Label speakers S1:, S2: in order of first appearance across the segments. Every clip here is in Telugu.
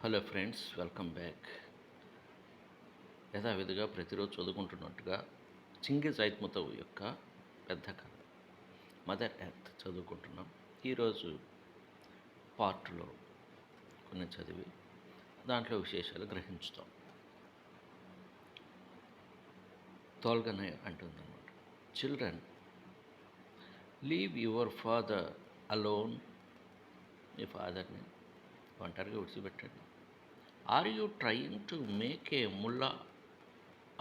S1: Hello friends, welcome back. యథావిధిగా ప్రతిరోజు చదువుకుంటున్నట్టుగా చింగిజ్ ఐత్ముతవ్ యొక్క పెద్ద కథ మదర్ ఎర్త్ చదువుకుంటున్నాం. ఈరోజు పార్ట్లో కొన్ని చదివి దాంట్లో విశేషాలు గ్రహించుతాం. తోల్గనే అంటుందన్నమాట, children, leave your father alone. మీ ఫాదర్ని ఒంటరిగా విడిచిపెట్టండి. Are you trying to make a mullah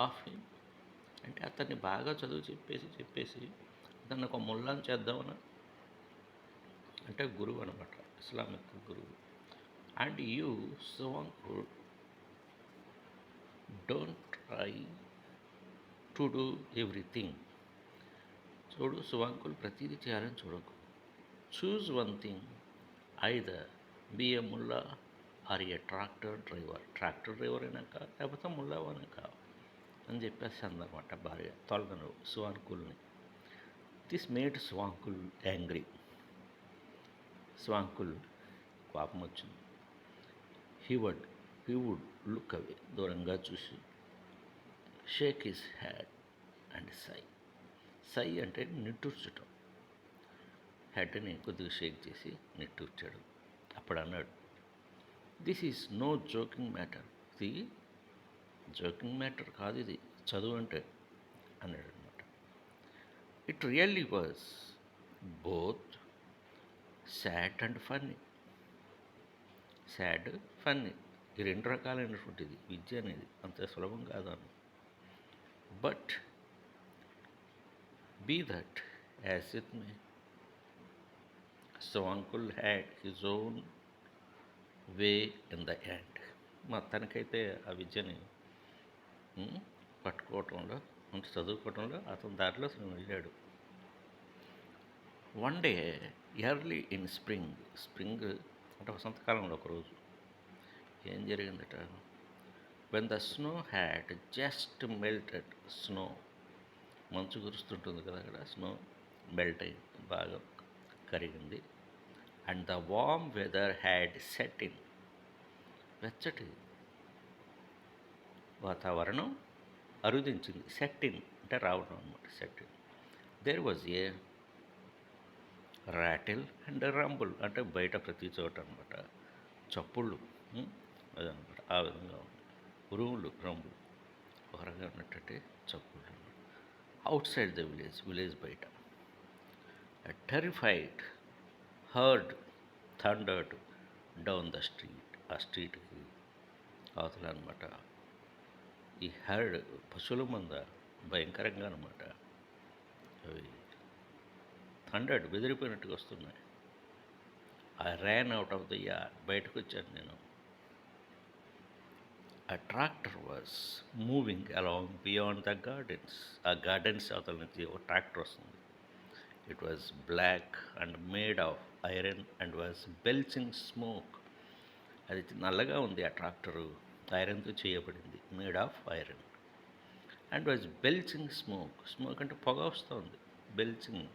S1: of him? అంటే అతన్ని బాగా చదువు చెప్పేసి అతన్ని ఒక ముల్లాని చేద్దామని, అంటే గురువు అనమాట, ఇస్లామిక్ గురువు. And you Suvankul don't try to do everything. చూడు సువంకుల్, ప్రతిదీ చేయాలని చూడకు. Choose one thing, either be a mullah or a tractor driver. Tractor driver అయినా కాదు, లేకపోతే ముల్లా అయినా కాదు అని చెప్పేసి అందనమాట భార్య తొలగను సువాంకుల్ని. This made Suvankul angry. Suvankul కోపం వచ్చింది. హీ వుడ్ లుక్ అవే, దూరంగా చూసి, shake his head and sigh. Sigh అంటే నిట్టూర్చటం. హెడ్ని కొద్దిగా షేక్ చేసి నిట్టూర్చాడు. అప్పుడు అన్నాడు, this is no joking matter. ఇది జోకింగ్ మ్యాటర్ కాదు, ఇది చదువు అంటే అన్నాడు అనమాట. It really was both sad and funny. Sad, funny, ఈ రెండు రకాలైనటువంటిది విద్య అనేది, అంత సులభం కాదు అన్న. But be that as it may, so uncle had his own way in the end. మొత్తానికైతే ఆ విద్యని పట్టుకోవటంలో, అంటే చదువుకోవటంలో అతని దారిలో అతను వెళ్ళాడు. One day early in spring అంటే వసంతకాలంలో ఒకరోజు ఏం జరిగిందట, when the snow had just melted. Snow, మంచు కురుస్తుంటుంది కదా అక్కడ, స్నో మెల్ట్ అయింది, బాగా కరిగింది. And the warm weather had set in. వెచ్చటి వాతావరణం అరుదించింది. సెట్ ఇన్ అంటే రావడం అనమాట, set in. There was a rattle and rumble, అంటే బయట ప్రతి చోట అనమాట చప్పుళ్ళు, అదనమాట. ఆ విధంగా ఉంది. ఉరుములు, రంబులు, ఒక రకంగా ఉన్నట్టే చప్పుళ్ళు అనమాట. అవుట్ సైడ్ ద విలేజ్ బయట. Terrified herd thundered down the street. ఆ స్ట్రీట్కి అవతల అనమాట ఈ హర్డ్, పశువుల మంద భయంకరంగా అనమాట, అవి థండర్డ్, బెదిరిపోయినట్టుగా వస్తున్నాయి. I ran out of the yard, బయటకు వచ్చాను నేను. ఆ tractor was moving along beyond the gardens. ఆ గార్డెన్స్ అవతల నుంచి ఒక ట్రాక్టర్ వస్తుంది. It was black and made of iron and was belching smoke. అది నల్లగా ఉంది ఆ ట్రాక్టరు, ఐరన్తో చేయబడింది, made of iron. And was belching smoke. Smoke అంటే పొగ వస్తుంది, బెల్చింగ్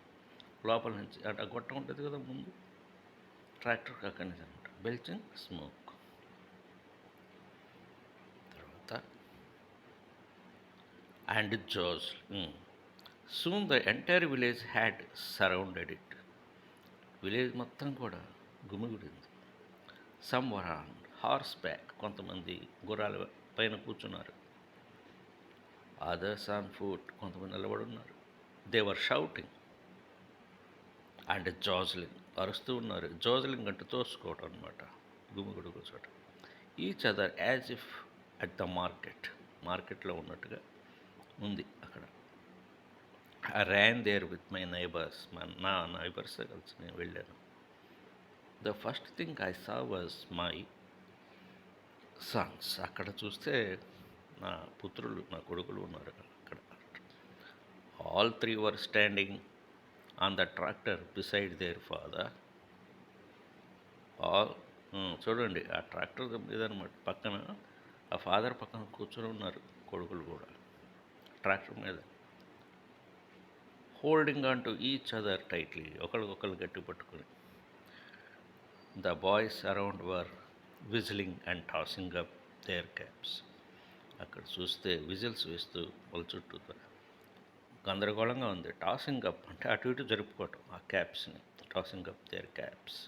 S1: లోపల నుంచి, అంటే గొట్ట ఉంటుంది కదా ముందు ట్రాక్టర్, అక్కడి నుంచి అనమాట బెల్చింగ్ స్మోక్. తర్వాత అండ్ జోజ్, soon the entire village had surrounded it. Village మొత్తం కూడా గుమిగుడింది. Some were on horseback, కొంతమంది గుర్రాల పైన కూర్చున్నారు. అదర్స్ ఆన్ ఫుట్, కొంతమంది నిలబడి ఉన్నారు. They were shouting and jostling, అరుస్తూ ఉన్నారు. జోజ్లింగ్ అంటే తోసుకోవటం అనమాట, గుమిగుడు కూర్చోవటం. Each other as if at the మార్కెట్లో ఉన్నట్టుగా ఉంది అక్కడ. I ran there with my neighbours, నా నైబర్స్ కలిసి నేను వెళ్ళాను. The first thing I saw was my sons. అక్కడ చూస్తే నా పుత్రులు, నా కొడుకులు ఉన్నారు అక్కడ. All three were standing on the tractor beside their father. All, చూడండి ఆ ట్రాక్టర్ ఇదనమాట, పక్కన ఆ ఫాదర్ పక్కన కూర్చొని ఉన్నారు కొడుకులు కూడా ట్రాక్టర్ మీద. Holding on to each other tightly, ఒకరికొకరు గట్టి పట్టుకుని. The boys around were whistling and tossing up their caps. అక్కడ చూస్తే విజిల్స్ వేస్తూ వాళ్ళ చుట్టూ గందరగోళంగా ఉంది. టాసింగ్ అప్ అంటే అటు ఇటు జరుపుకోవటం ఆ క్యాప్స్ని, tossing up their caps.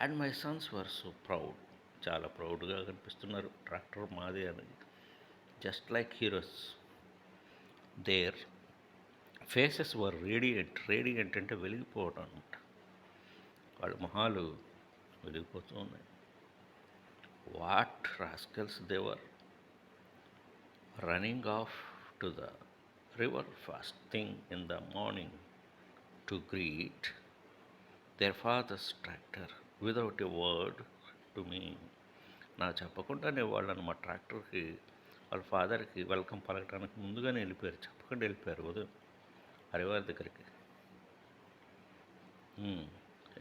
S1: And my sons were so proud. చాలా ప్రౌడ్గా కనిపిస్తున్నారు, ట్రాక్టర్ మాదే అని. Just like heroes. Their faces were radiant. Radiant అంటే వెలిగిపోవడం అనమాట. వాళ్ళ మొహాలు వెలిగిపోతూ ఉన్నాయి. What rascals they were, running off to the river first thing in the morning to greet their father's tractor without a word to me. నాకు చెప్పకుండానే వాళ్ళని మా ట్రాక్టర్కి వాళ్ళ ఫాదర్కి వెల్కమ్ పలకడానికి ముందుగానే వెళ్ళిపోయారు, చెప్పకుండా వెళ్ళిపోయారు ఉదయం హరివారి దగ్గరికి.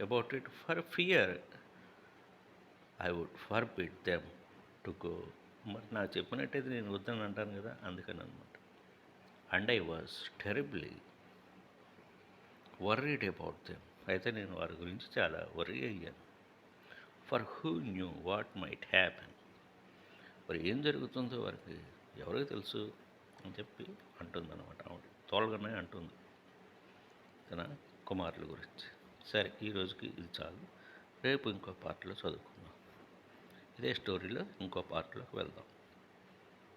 S1: About it for fear I would forbid them to go. మరి నాకు చెప్పినట్టయితే నేను వద్దని అంటాను కదా, అందుకని అనమాట. And I was terribly worried about them. అయితే నేను వారి గురించి చాలా వర్రీ అయ్యాను. For who knew what might happen. మరి ఏం జరుగుతుందో వారికి ఎవరికి తెలుసు అని చెప్పి అంటుందన్నమాట. ఆవిడ తోలగానే అంటుంది తన కుమారుల గురించి. సరే, ఈరోజుకి ఇది చాలు. రేపు ఇంకో పార్ట్లో చదువుకుందాం. ఇదే స్టోరీలో ఇంకో పార్ట్లోకి వెళ్దాం.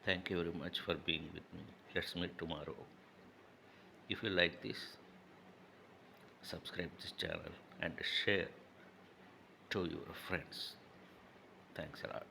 S1: Thank you very much for being with me. Let's meet tomorrow. If you like this, subscribe this channel and share to your friends. Thanks a lot.